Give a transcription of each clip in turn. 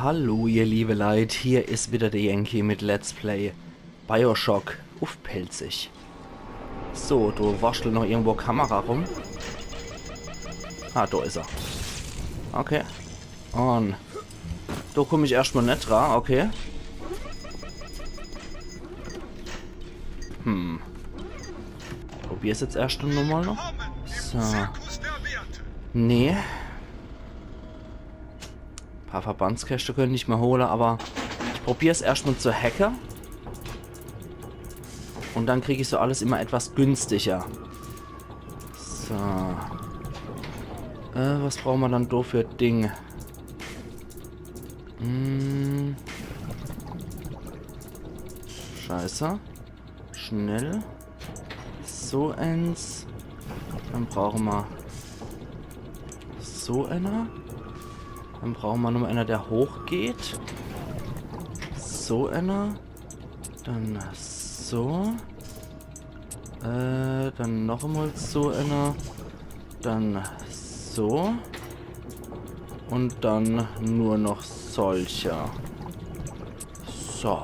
Hallo ihr liebe Leute, hier ist wieder der Yankee mit Let's Play Bioshock auf Pelzig. So, du waschelt noch irgendwo Kamera rum. Ah, da ist er. Okay. Und da komme ich erstmal nicht dran, okay. Probier's jetzt erst nochmal noch. So. Nee. Ein paar Verbandskäste können nicht mehr holen, aber ich probiere es erstmal zu hacken. Und dann kriege ich so alles immer etwas günstiger. So. Was brauchen wir dann da für Ding? Scheiße. Schnell. So eins. Dann brauchen wir so einer. Dann brauchen wir nur einer, der hochgeht. So einer. Dann so. Dann noch einmal so einer. Dann so. Und dann nur noch solcher. So.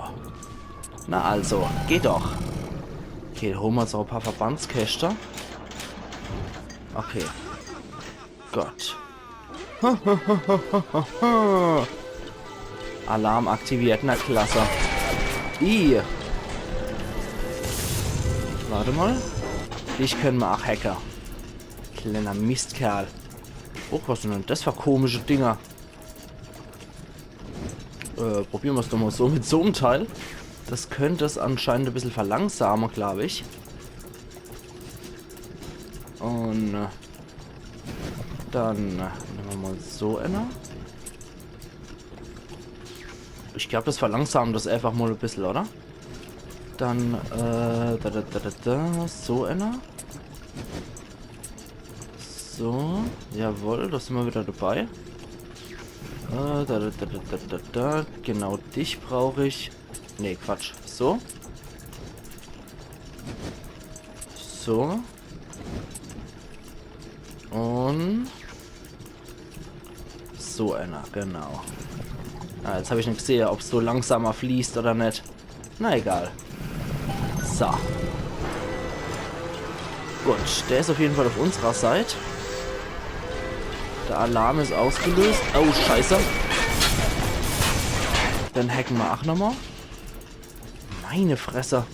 Na also, geht doch. Okay, holen wir uns auch ein paar Verbandskäste. Okay. Gott. Alarm aktiviert, na klasse. Warte mal. Dich können wir auch Hacker. Kleiner Mistkerl. Oh, was sind denn das für komische Dinger? Probieren wir es doch mal so mit so einem Teil. Das könnte es anscheinend ein bisschen verlangsamen, glaube ich. Und dann nehmen wir mal so einer. Ich glaube, das verlangsamt das einfach mal ein bisschen, oder? Dann so einer. So, jawohl, da sind wir wieder dabei. Genau dich brauche ich. Nee, Quatsch. So. So. Und so einer, genau. Ah, jetzt habe ich nicht gesehen, ob es so langsamer fließt oder nicht. Na egal. So. Gut, der ist auf jeden Fall auf unserer Seite. Der Alarm ist ausgelöst. Oh, scheiße. Dann hacken wir auch nochmal. Meine Fresse.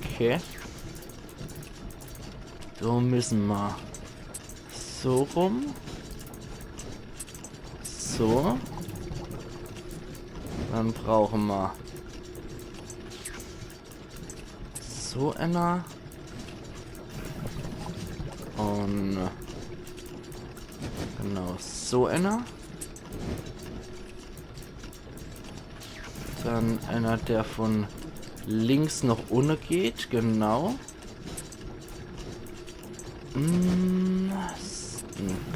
Okay. So müssen wir so rum. So. Dann brauchen wir so einer. Und genau so einer. Dann einer, der von links nach unten geht, genau.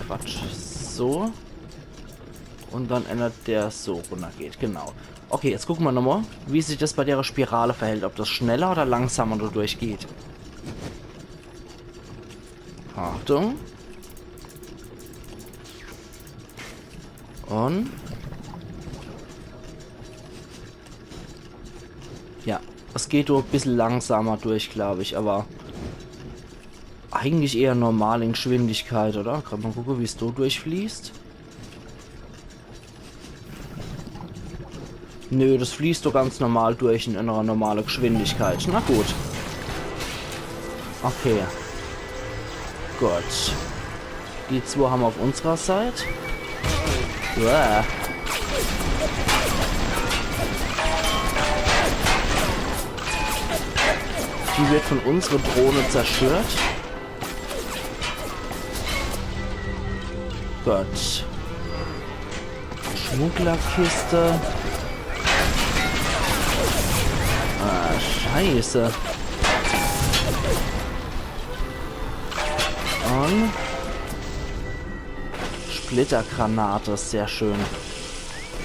Quatsch. So. Und dann einer, der so runter geht, genau. Okay, jetzt gucken wir nochmal, wie sich das bei der Spirale verhält. Ob das schneller oder langsamer da durchgeht. Achtung. Und ja, es geht doch ein bisschen langsamer durch, glaube ich, aber eigentlich eher normal in Geschwindigkeit, oder? Kann man gucken, wie es so durchfließt. Nö, das fließt doch ganz normal durch in einer normalen Geschwindigkeit. Na gut. Okay. Gut. Die zwei haben wir auf unserer Seite. Uah. Die wird von unserer Drohne zerstört. Gott. Schmugglerkiste. Ah, scheiße. Und Splittergranate, sehr schön.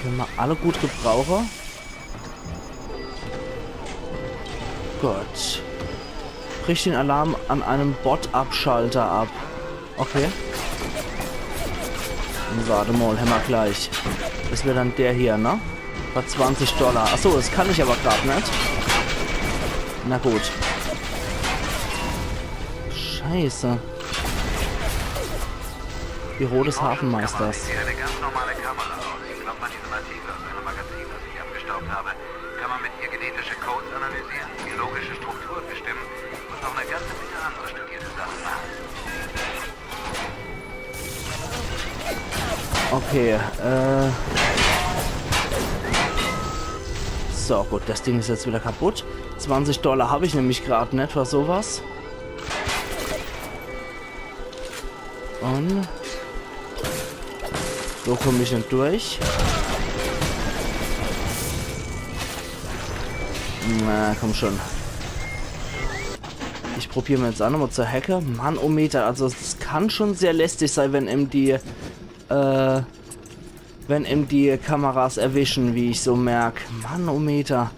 Können wir alle gut gebrauchen. Gott. Brich den Alarm an einem Bot-Abschalter ab. Okay. Warte mal, haben wir gleich. Das wäre dann der hier, ne? Für $20. Achso, das kann ich aber gerade nicht. Na gut. Scheiße. Büro des Hafenmeisters. Sieht eine ganz normale Kamera aus. Ich glaube, man diesen Artikel aus einem Magazin, das ich abgestaubt habe, kann man mit ihr genetische Codes analysieren, biologische Strukturen bestimmen und noch eine ganze Menge andere studierte Sachen machen. Okay, so, gut, das Ding ist jetzt wieder kaputt. $20 habe ich nämlich gerade nicht für sowas. Und so komme ich nicht durch. Na, komm schon. Ich probiere mir jetzt auch nochmal zu hacken. Manometer, also es kann schon sehr lästig sein, wenn ihm die Kameras erwischen, wie ich so merke. Manometer.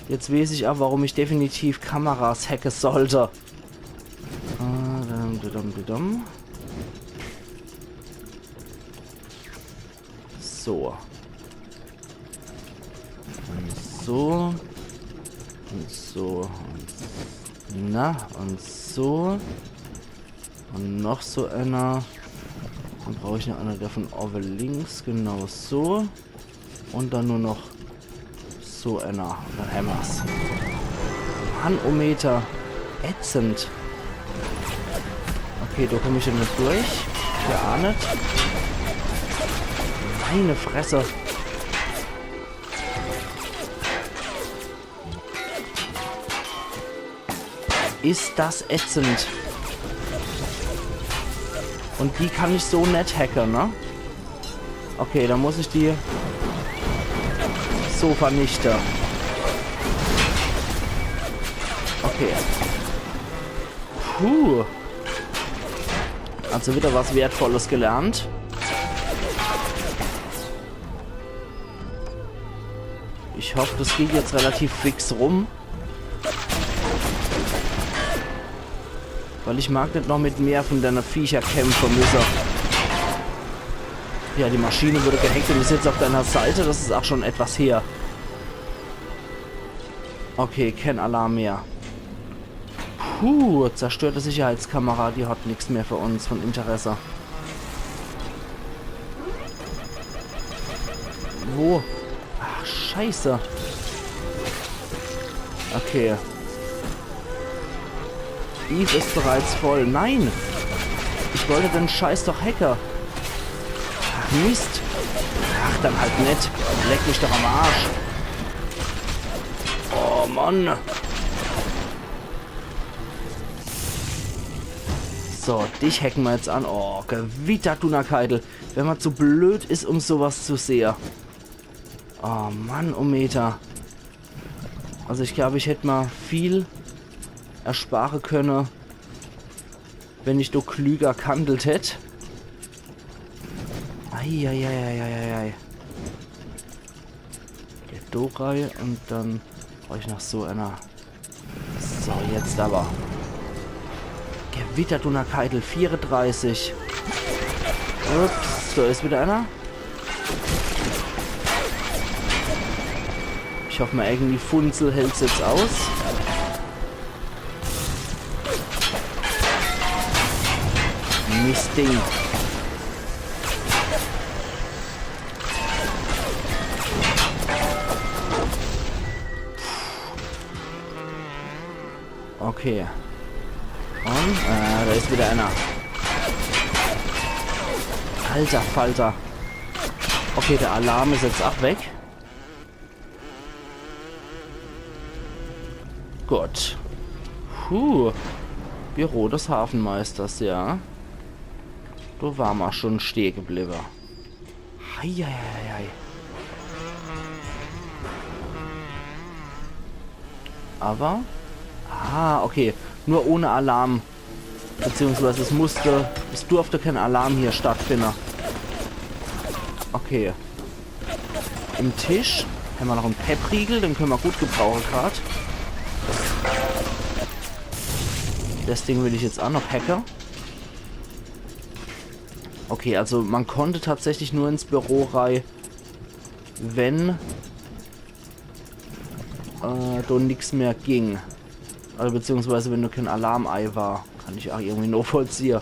Jetzt weiß ich auch, warum ich definitiv Kameras hacken sollte. So. Und so. Und so. Und na, und so. Und noch so einer. Dann brauche ich noch einer davon over links. Genau so. Und dann nur noch so einer. Und dann haben wir's. Manometer. Ätzend. Okay, da komme ich ja nicht durch. Ja, nicht. Meine Fresse. Ist das ätzend. Und die kann ich so nicht hacken, ne? Okay, dann muss ich die so vernichten. Okay. Puh. Also wieder was Wertvolles gelernt. Ich hoffe, das geht jetzt relativ fix rum. Weil ich mag nicht noch mit mehr von deiner Viecher kämpfen müssen. Ja, die Maschine wurde gehackt und ist jetzt auf deiner Seite. Das ist auch schon etwas her. Okay, kein Alarm mehr. Puh, zerstörte Sicherheitskamera. Die hat nichts mehr für uns von Interesse. Wo? Ach, scheiße. Okay. Eve ist bereits voll. Nein! Ich wollte den Scheiß doch hacken. Ach, Mist. Ach, dann halt nicht. Leck mich doch am Arsch. Oh, Mann. So, dich hacken wir jetzt an. Oh, Gewitter, du Keitel. Wenn man zu blöd ist, um sowas zu sehen. Oh, Manometer. Also ich glaube, ich hätte mal viel ersparen können, wenn ich doch klüger gehandelt hätte. Eieieiei. Geht do rein und dann brauche ich noch so einer. So, jetzt aber. Gewitter, du Keitel, 34. Ups, da ist wieder einer. Ich hoffe mal, irgendwie Funzel hält es jetzt aus. Mistding. Okay. Und, da ist wieder einer. Alter Falter. Okay, der Alarm ist jetzt auch weg. Gut. Büro des Hafenmeisters, ja. Da war mal schon stehen geblieben. Heieiei. Aber... Ah, okay. Nur ohne Alarm. Beziehungsweise es durfte kein Alarm hier stattfinden. Okay. Im Tisch haben wir noch einen Peppriegel, den können wir gut gebrauchen gerade. Das Ding will ich jetzt auch noch hacken. Okay, also man konnte tatsächlich nur ins Büro rein, wenn da nichts mehr ging. Also beziehungsweise wenn nur kein Alarmei war. Kann ich auch irgendwie nur vollziehen.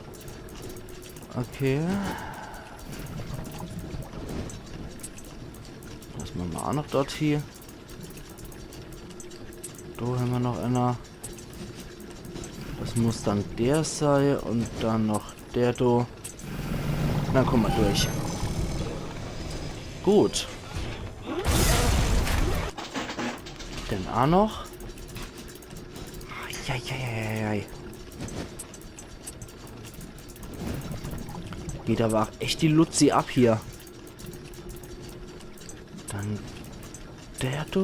Okay. Lassen wir mal auch noch dort hier. Da haben wir noch einer. Das muss dann der sein und dann noch der da. Dann kommen wir durch. Gut. Denn auch noch. Eieieiei. Geht aber auch echt die Luzi ab hier. Dann der da.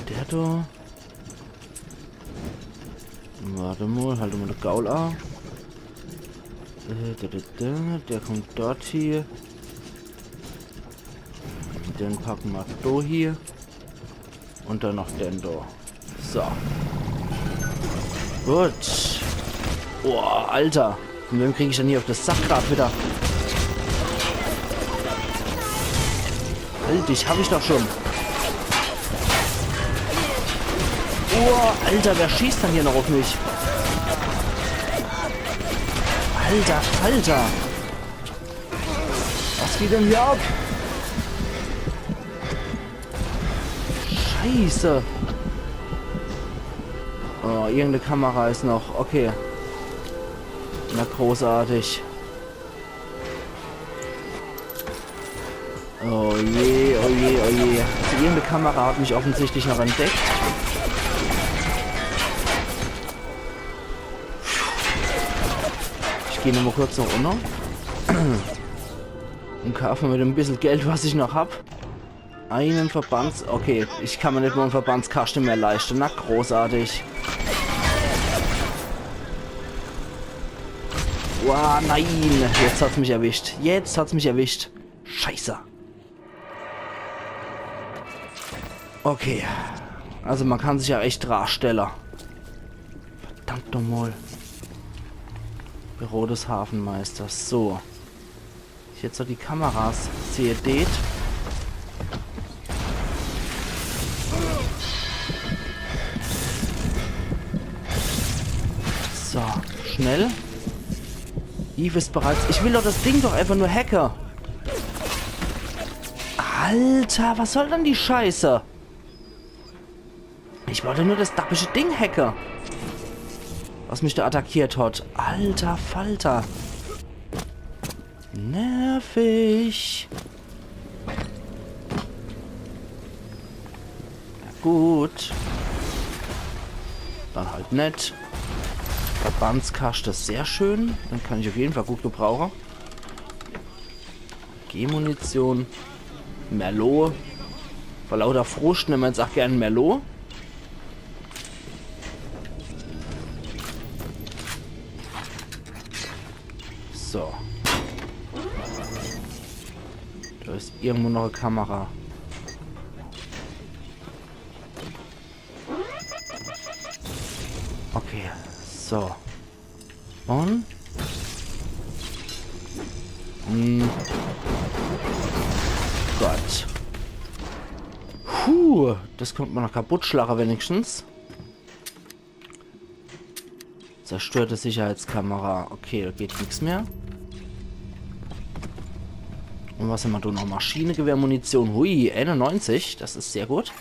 Der da. Warte mal, halt mal den Gaul an. Der kommt dort hier. Den packen wir da hier. Und dann noch den da. So. Gut. Boah, Alter. Und wem kriege ich denn hier auf das Sackrad wieder? Halt, dich habe ich doch schon. Boah, Alter, wer schießt denn hier noch auf mich? Alter, Alter. Was geht denn hier ab? Scheiße. Oh, irgendeine Kamera ist noch. Okay. Na, großartig. Oh je, oh je, oh je. Also irgendeine Kamera hat mich offensichtlich noch entdeckt. Ich gehe nochmal kurz noch unter. Und kaufe mit dem bisschen Geld, was ich noch habe. Einen Verbands... Okay, ich kann mir nicht mal einen Verbandskasten mehr leisten. Na, großartig. Wow, nein. Jetzt hat's mich erwischt. Jetzt hat's mich erwischt. Scheiße. Okay. Also man kann sich ja echt darstellen. Verdammt nochmal. Büro des Hafenmeisters. So. Ich jetzt so die Kameras sehe. So, schnell. Eve ist bereits... Ich will doch das Ding doch einfach nur hacken. Alter, was soll denn die Scheiße? Ich wollte nur das dappische Ding hacken. Was mich da attackiert hat. Alter Falter. Nervig. Ja, gut. Dann halt nett. Verbandskaste ist sehr schön. Dann kann ich auf jeden Fall gut gebrauchen. G-Munition. Merlot. Vor lauter Frust nehmen wir jetzt auch gerne Merlot. So. Da ist irgendwo noch eine Kamera. Okay. So. Und? Gott. Puh, das kommt man noch kaputt schlagen wenigstens. Zerstörte Sicherheitskamera. Okay, da geht nichts mehr. Und was haben wir da noch? Maschinengewehrmunition. Hui, 91. Das ist sehr gut.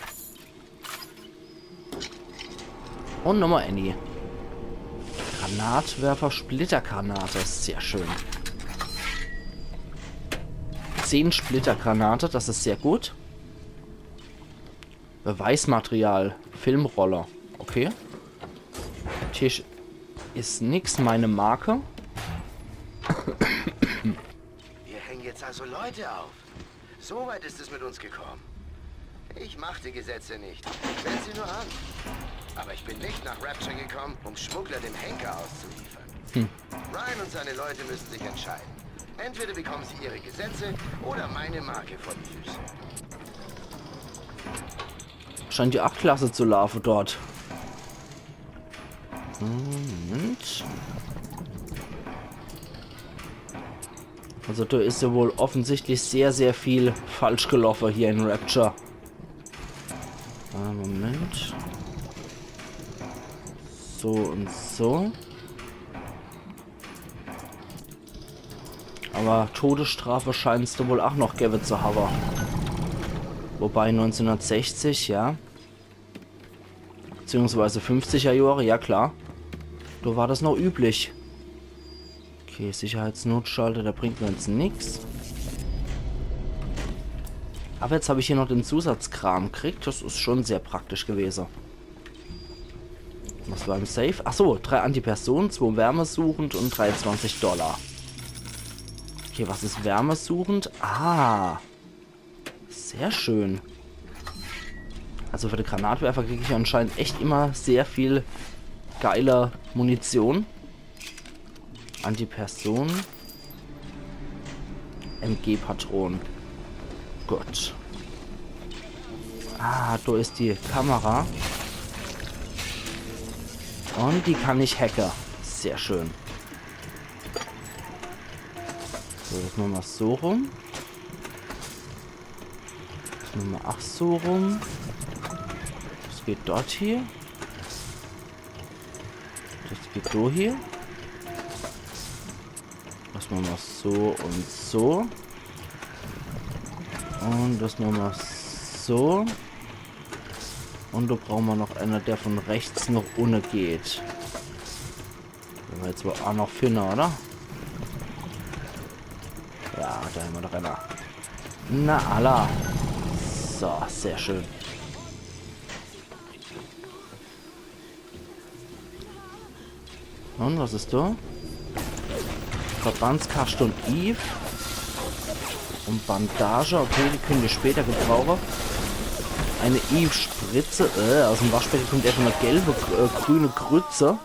Und nochmal Annie. Granatwerfer, Splittergranate. Sehr schön. 10 Splittergranate. Das ist sehr gut. Beweismaterial. Filmroller. Okay. Tisch ist nix. Meine Marke. Wir hängen jetzt also Leute auf. So weit ist es mit uns gekommen. Ich mache die Gesetze nicht. Wend sie nur an. Aber ich bin nicht nach Rapture gekommen, um Schmuggler dem Henker auszuliefern. Ryan und seine Leute müssen sich entscheiden. Entweder bekommen sie ihre Gesetze oder meine Marke vor die Füße. Scheint die 8 Klasse zu laufen dort. Moment. Also da ist ja wohl offensichtlich sehr, sehr viel falsch gelaufen hier in Rapture. Moment. So und so. Aber Todesstrafe scheint es da wohl auch noch geben zu haben. Wobei 1960, ja. Beziehungsweise 50er Jahre, ja klar. Da war das noch üblich. Okay, Sicherheitsnotschalter, da bringt mir jetzt nichts. Aber jetzt habe ich hier noch den Zusatzkram gekriegt. Das ist schon sehr praktisch gewesen. Was war im Safe? Achso, 3 Antipersonen, 2 wärmesuchend und 23 $. Okay, was ist wärmesuchend? Ah. Sehr schön. Also für den Granatwerfer kriege ich anscheinend echt immer sehr viel geile Munition. Antiperson. MG-Patronen. Gut. Ah, da ist die Kamera. Und die kann ich hacken. Sehr schön. So, das machen wir so rum. Das machen wir auch so rum. Das geht dort hier. Das geht so hier. Das machen wir so und so. Und das machen wir so. Und da brauchen wir noch einer, der von rechts nach unten geht. Wenn wir jetzt wohl auch noch finden, oder? Ja, da haben wir noch einer. Na, Allah. So, sehr schön. Und was ist da? Verbandskaste und Eve. Und Bandage. Okay, die können wir später gebrauchen. Eine Eve-Spritze. Aus dem Waschbecken kommt einfach eine gelbe, grüne Grütze.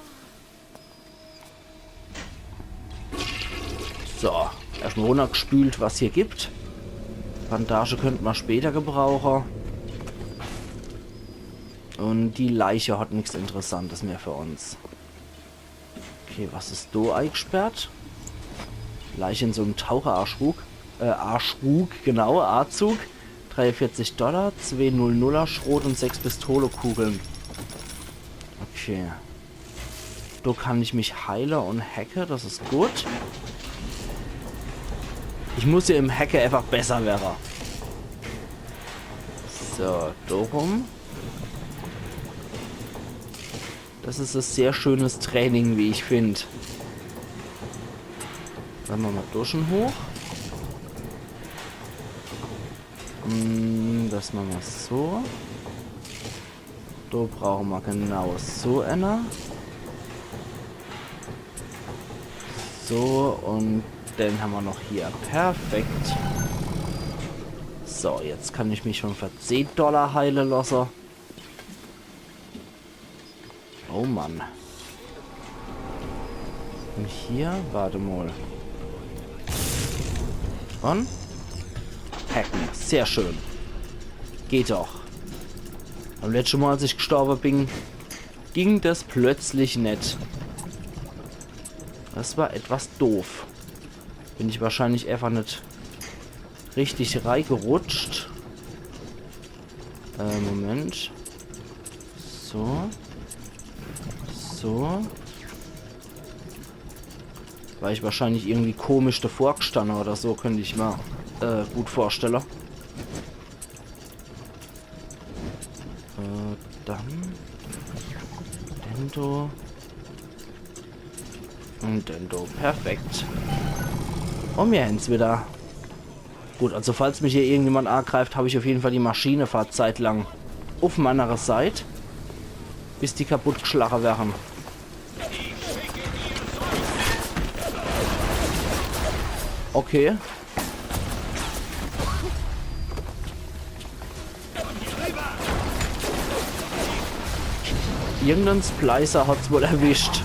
So. Erstmal runtergespült, was hier gibt. Bandage könnten wir später gebrauchen. Und die Leiche hat nichts Interessantes mehr für uns. Okay, was ist da eingesperrt? Leiche in so einem Taucherarschwug. Arschwug, genau, A-Zug. 43 $, 2 00er Schrot und 6 Pistolekugeln. Okay. Da kann ich mich heilen und hacken, das ist gut. Ich muss ja im Hacker einfach besser werden. So, darum. Das ist ein sehr schönes Training, wie ich finde. Dann machen wir Duschen hoch. Das machen wir so. Da brauchen wir genau so einer. So, und den haben wir noch hier. Perfekt. So, jetzt kann ich mich schon für 10 $ heilen lassen. Oh Mann. Und hier, warte mal. Und? Hacken. Sehr schön. Geht doch. Am letzten Mal, als ich gestorben bin, ging das plötzlich nicht. Das war etwas doof. Bin ich wahrscheinlich einfach nicht richtig reingerutscht. Moment. So. So. Weil ich wahrscheinlich irgendwie komisch davor gestanden oder so, könnte ich mal gut vorstellen. Dann Dendo und Dendo. Perfekt. Und wir haben es wieder. Gut, also falls mich hier irgendjemand angreift, habe ich auf jeden Fall die Maschinefahrt zeitlang auf meiner Seite, bis die kaputt geschlagen werden. Okay. Irgendein Splicer hat es wohl erwischt.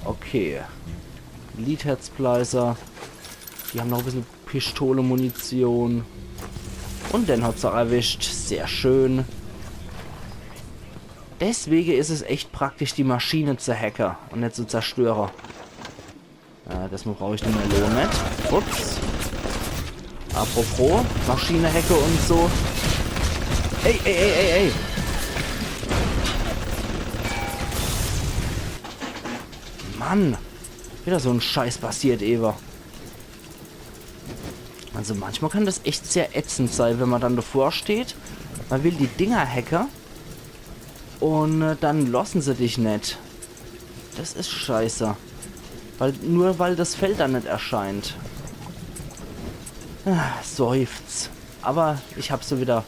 Okay. Leadhead-Splicer. Die haben noch ein bisschen Pistole-Munition. Und den hat es auch erwischt. Sehr schön. Deswegen ist es echt praktisch, die Maschine zu hacken und nicht zu zerstören. Das brauche ich den Melon nicht. Ups. Apropos, Maschine hacke und so. Ey, ey, ey, ey, ey. Mann. Wieder so ein Scheiß passiert, Eva. Also manchmal kann das echt sehr ätzend sein, wenn man dann davor steht. Man will die Dinger hacken. Und dann lassen sie dich nicht. Das ist scheiße. Nur weil das Feld dann nicht erscheint. Seufz. Aber ich habe sie wieder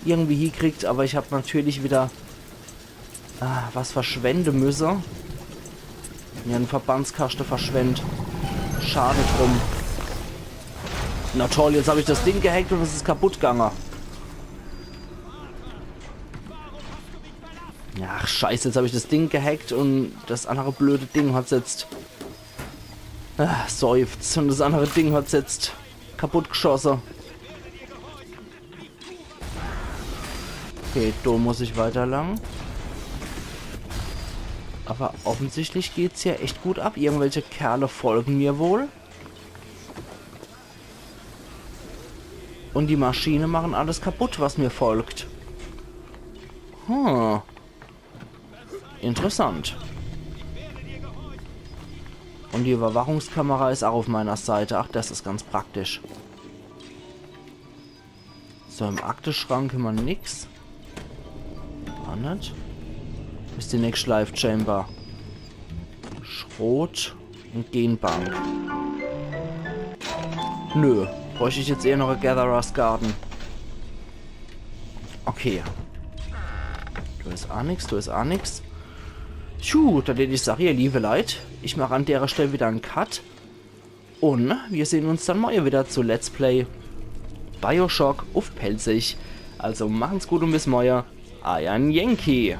irgendwie hingekriegt. Aber ich habe natürlich wieder was verschwenden müssen. Ja, eine Verbandskaste verschwendet. Schade drum. Na toll, jetzt habe ich das Ding gehackt und es ist kaputt gegangen. Ach scheiße, jetzt habe ich das Ding gehackt und das andere blöde Ding hat jetzt... seufzt. Und das andere Ding hat jetzt kaputt geschossen. Okay, da muss ich weiter lang. Aber offensichtlich geht es ja echt gut ab. Irgendwelche Kerle folgen mir wohl. Und die Maschine machen alles kaputt, was mir folgt. Interessant. Und die Überwachungskamera ist auch auf meiner Seite. Ach, das ist ganz praktisch. So, im Aktenschrank haben wir nix. War nicht. Ist die nächste Live Chamber. Schrot und Genbank. Nö. Bräuchte ich jetzt eher noch ein Gatherer's Garden. Okay. Du ist auch nix, du ist auch nix. Tju, dann hätte ich gesagt, ihr liebe Leute, ich mache an der Stelle wieder einen Cut. Und wir sehen uns dann morgen wieder zu Let's Play Bioshock auf Pelzig. Also machen's gut und bis morgen. Euer Yankee.